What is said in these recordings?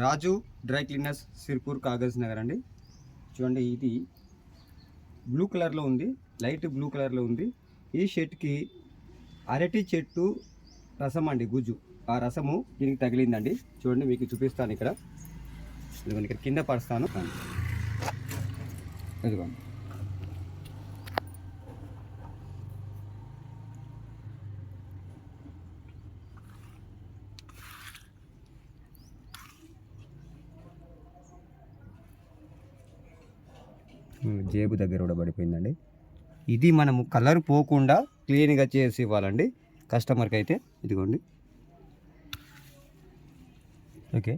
రాజు dry cleaners Sirpur Kagaz Nagar అండి. చూడండి, ఇది బ్లూ కలర్లో ఉంది, లైట్ బ్లూ కలర్లో ఉంది. ఈ షర్ట్కి అరటి చెట్టు రసం అండి, గుజ్జు. ఆ రసము దీనికి తగిలిందండి. చూడండి, మీకు చూపిస్తాను. ఇక్కడ ఇదిగోండి, ఇక్కడ కింద పరుస్తాను. ఇదిగోండి, జేబు దగ్గర కూడా పడిపోయిందండి. ఇది మనము కలర్ పోకుండా క్లీన్గా చేసి ఇవ్వాలండి కస్టమర్కి అయితే. ఇదిగోండి, ఓకే.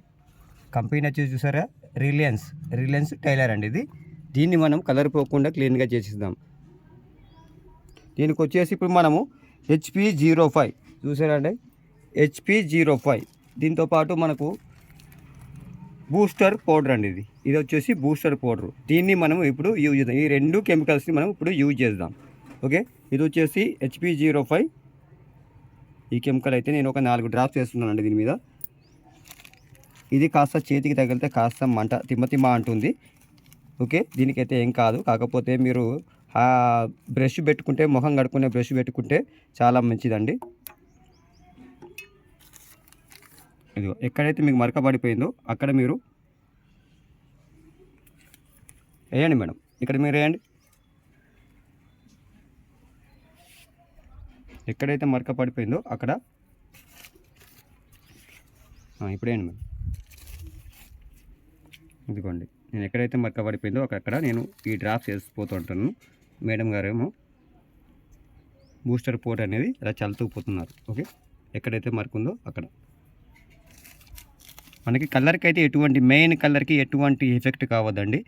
కంపెనీ వచ్చేసి చూసారా, రిలయన్స్ టైలర్ అండి ఇది. దీన్ని మనం కలర్ పోకుండా క్లీన్గా చేసిద్దాం. దీనికి వచ్చేసి ఇప్పుడు మనము HP05 చూసారా అండి, HP05. దీంతోపాటు మనకు బూస్టర్ పౌడర్ అండి, ఇది వచ్చేసి బూస్టర్ పౌడర్. దీన్ని మనం ఇప్పుడు యూజ్ చేద్దాం. ఈ రెండు కెమికల్స్ని మనం ఇప్పుడు యూజ్ చేద్దాం. ఓకే, ఇది వచ్చేసి HP05. ఈ కెమికల్ అయితే నేను ఒక 4 డ్రాప్స్ వేస్తున్నానండి దీని మీద. ఇది కాస్త చేతికి తగిలితే కాస్త మంట తిమ్మ అంటుంది. ఓకే, దీనికైతే ఏం కాదు. కాకపోతే మీరు బ్రష్ పెట్టుకుంటే, మొహం కడుక్కునే బ్రష్ పెట్టుకుంటే చాలా మంచిదండి. ఇదిగో, ఎక్కడైతే మీకు మరక పడిపోయిందో అక్కడ మీరు వేయండి మేడం. ఇక్కడ మీరు వేయండి. ఎక్కడైతే మరక పడిపోయిందో అక్కడ ఇప్పుడు వేయండి మేడం. ఇదిగోండి, నేను ఎక్కడైతే మరక పడిపోయిందో అక్కడ నేను ఈ డ్రాప్స్ వేసిపోతుంటాను. మేడం గారేమో బూస్టర్ పౌడర్ అనేది ఇలా చల్లుతూ పోతున్నారు. ఓకే, ఎక్కడైతే మరక ఉందో అక్కడ మనకి కలర్కి అయితే మెయిన్ కలర్కి ఎటువంటి ఎఫెక్ట్ కావద్దండి.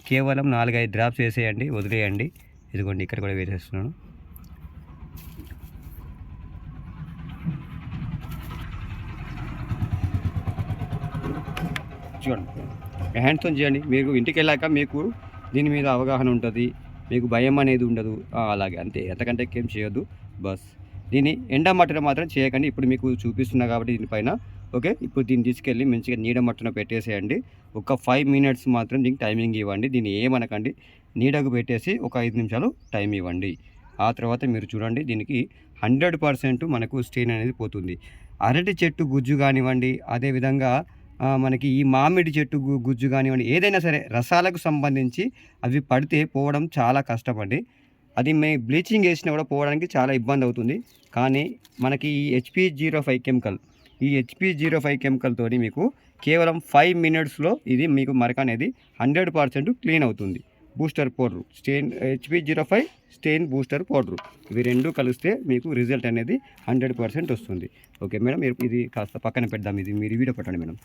కేవలం 4-5 డ్రాప్స్ వేసేయండి, వదిలేయండి. ఇదిగోండి, ఇక్కడ కూడా వేసేస్తున్నాను. చూడండి, హ్యాండ్తో చేయండి. మీకు ఇంటికి వెళ్ళాక మీకు దీని మీద అవగాహన ఉంటుంది, మీకు భయం అనేది ఉండదు. అలాగే అంతే, ఎంతకంటే ఏం చేయొద్దు. బస్ దీన్ని ఎండ మట్టన మాత్రం చేయకండి. ఇప్పుడు మీకు చూపిస్తున్నా కాబట్టి దీనిపైన. ఓకే, ఇప్పుడు దీన్ని తీసుకెళ్ళి మంచిగా నీడ మట్టున పెట్టేసేయండి. ఒక 5 మినిట్స్ మాత్రం దీనికి టైమింగ్ ఇవ్వండి. దీన్ని ఏమనకండి, నీడకు పెట్టేసి ఒక 5 నిమిషాలు టైం ఇవ్వండి. ఆ తర్వాత మీరు చూడండి, దీనికి 100% మనకు స్టెయిన్ అనేది పోతుంది. అరటి చెట్టు గుజ్జు కానివ్వండి, అదేవిధంగా మనకి ఈ మామిడి చెట్టు గుజ్జు కానివ్వండి, ఏదైనా సరే రసాలకు సంబంధించి అవి పడితే పోవడం చాలా కష్టపడి, అది బ్లీచింగ్ వేసినా కూడా పోవడానికి చాలా ఇబ్బంది అవుతుంది. కానీ మనకి ఈ HP05 కెమికల్, ఈ HP05 కెమికల్తో మీకు కేవలం 5 మినిట్స్లో ఇది మీకు మరక అనేది 100% క్లీన్ అవుతుంది. Booster powder, HP05 stain booster powder, ఇవి రెండు కలిస్తే మీకు రిజల్ట్ అనేది 100% వస్తుంది. ఓకే మేడం, ఇది కాస్త పక్కన పెడదాం. ఇది మీరు వీడియో పెట్టండి మేడం.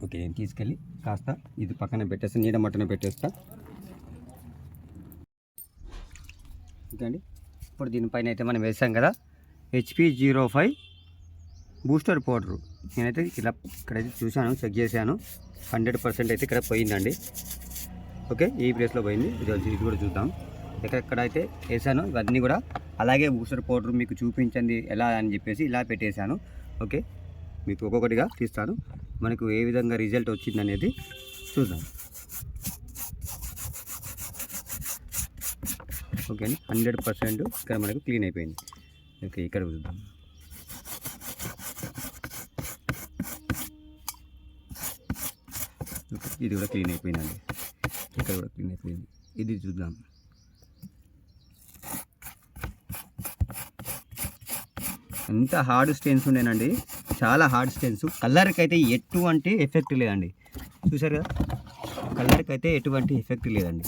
ఓకే, నేను తీసుకెళ్ళి కాస్త ఇది పక్కన పెట్టేస్తా, నీడ మట్టన పెట్టేస్తా. ఓకే అండి, ఇప్పుడు దీనిపైన అయితే మనం వేసాం కదా HP05 బూస్టర్ పౌడరు. నేనైతే ఇక్కడైతే చూశాను, చెక్ చేశాను, 100% అయితే ఇక్కడ పోయిందండి. ఓకే, ఈ ప్లేస్లో పోయింది. ఇది కూడా చూద్దాం. ఎక్కడైతే వేసాను ఇవన్నీ కూడా అలాగే బూస్టర్ పౌడర్ మీకు చూపించండి ఎలా అని చెప్పేసి ఇలా పెట్టేశాను. ఓకే, మీకు ఒక్కొక్కటిగా తీస్తాను, మనకు ఏ విధంగా రిజల్ట్ వచ్చిందనేది చూద్దాం. ఓకే అండి, 100% ఇక్కడ మనకు క్లీన్ అయిపోయింది. ఓకే, ఇక్కడ చూద్దాం. ఓకే, ఇది కూడా క్లీన్ అయిపోయిందండి. ఇక్కడ కూడా క్లీన్ అయిపోయింది. ఇది చూద్దాం. ఎంత హార్డ్ స్టెయిన్స్ ఉండేనండి, చాలా హార్డ్ స్టెయిన్స్. కలర్కి అయితే ఎటువంటి ఎఫెక్ట్ లేదండి. చూసారు కదా, కలర్కి అయితే ఎటువంటి ఎఫెక్ట్ లేదండి.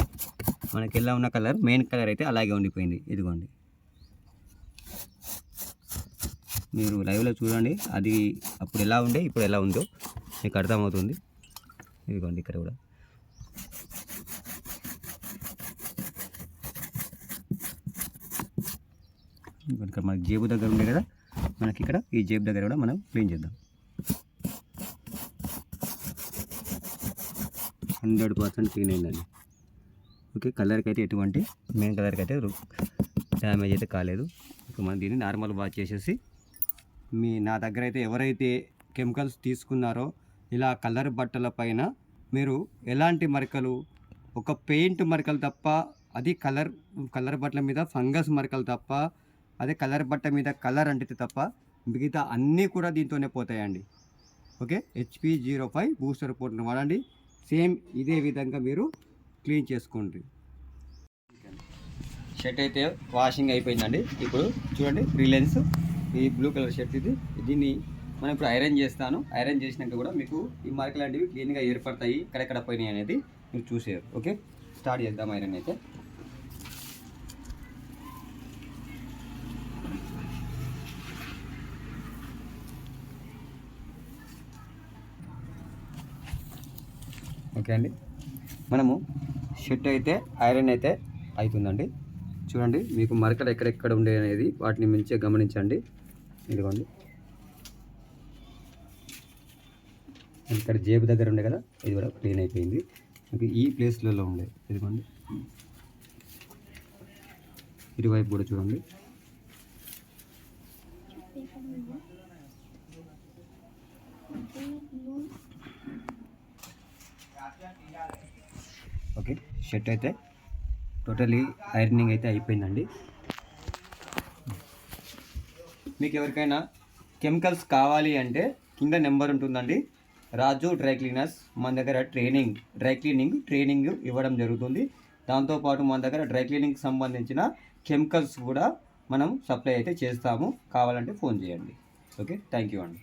మనకి ఎలా ఉన్న కలర్, మెయిన్ కలర్ అయితే అలాగే ఉండిపోయింది. ఇదిగోండి, మీరు లైవ్లో చూడండి, అది అప్పుడు ఎలా ఉండే ఇప్పుడు ఎలా ఉందో మీకు అర్థమవుతుంది. ఇదిగోండి, ఇక్కడ కూడా ఇక్కడ మనకి జేబు దగ్గర ఉండే కదా, మనకి ఇక్కడ ఈ జేబు దగ్గర కూడా మనం క్లీన్ చేద్దాం. 100% క్లీన్ అయిందండి. ఓకే, కలర్కి అయితే ఎటువంటి మెయిన్ కలర్కి అయితే డ్యామేజ్ అయితే కాలేదు. ఇప్పుడు మనం దీన్ని నార్మల్ వాష్ చేసేసి నా దగ్గర అయితే ఎవరైతే కెమికల్స్ తీసుకున్నారో ఇలా కలర్ బట్టల పైన మీరు ఎలాంటి మరకలు, ఒక పెయింట్ మరకలు తప్ప, అది కలర్ బట్టల మీద ఫంగస్ మరకలు తప్ప, అదే కలర్ బట్ట మీద కలర్ అంటితే తప్ప మిగతా అన్నీ కూడా దీంతోనే పోతాయండి. ఓకే, HP05 బూస్టర్ పౌడర్ని వాడండి. సేమ్ ఇదే విధంగా మీరు క్లీన్ చేసుకోండి. షర్ట్ అయితే వాషింగ్ అయిపోయిందండి. ఇప్పుడు చూడండి, రిలయన్స్ ఈ బ్లూ కలర్ షర్ట్ దీన్ని మనం ఇప్పుడు ఐరన్ చేస్తాను. ఐరన్ చేసినాక కూడా మీకు ఈ మార్కులు లాంటివి క్లీన్గా ఏర్పడతాయి, ఎక్కడెక్కడ పోయినాయి అనేది మీరు చూసేయారు. ఓకే, స్టార్ట్ చేద్దాం ఐరన్ అయితే. ఓకే అండి, మనము షర్ట్ అయితే ఐరన్ అయితే అవుతుందండి. చూడండి, మీకు మరకలు ఎక్కడెక్కడ ఉండే అనేది వాటిని మంచిగా గమనించండి. ఇదిగోండి, ఇక్కడ జేబు దగ్గర ఉండే కదా, ఇది కూడా క్లీన్ అయిపోయింది. మీకు ఈ ప్లేస్లలో ఉండే ఇదిగోండి, ఇటువైపు కూడా చూడండి. ఓకే, షర్ట్ అయితే టోటలీ ఐరనింగ్ అయితే అయిపోయిందండి. మీకు ఎవరికైనా కెమికల్స్ కావాలి అంటే కింద నెంబర్ ఉంటుందండి. రాజు డ్రై క్లీనర్స్ మన దగ్గర డ్రై క్లీనింగ్ ఇవ్వడం జరుగుతుంది. దాంతోపాటు మన దగ్గర డ్రై క్లీనింగ్కి సంబంధించిన కెమికల్స్ కూడా మనం సప్లై అయితే చేస్తాము. కావాలంటే ఫోన్ చేయండి. ఓకే, థ్యాంక్ యూ అండి.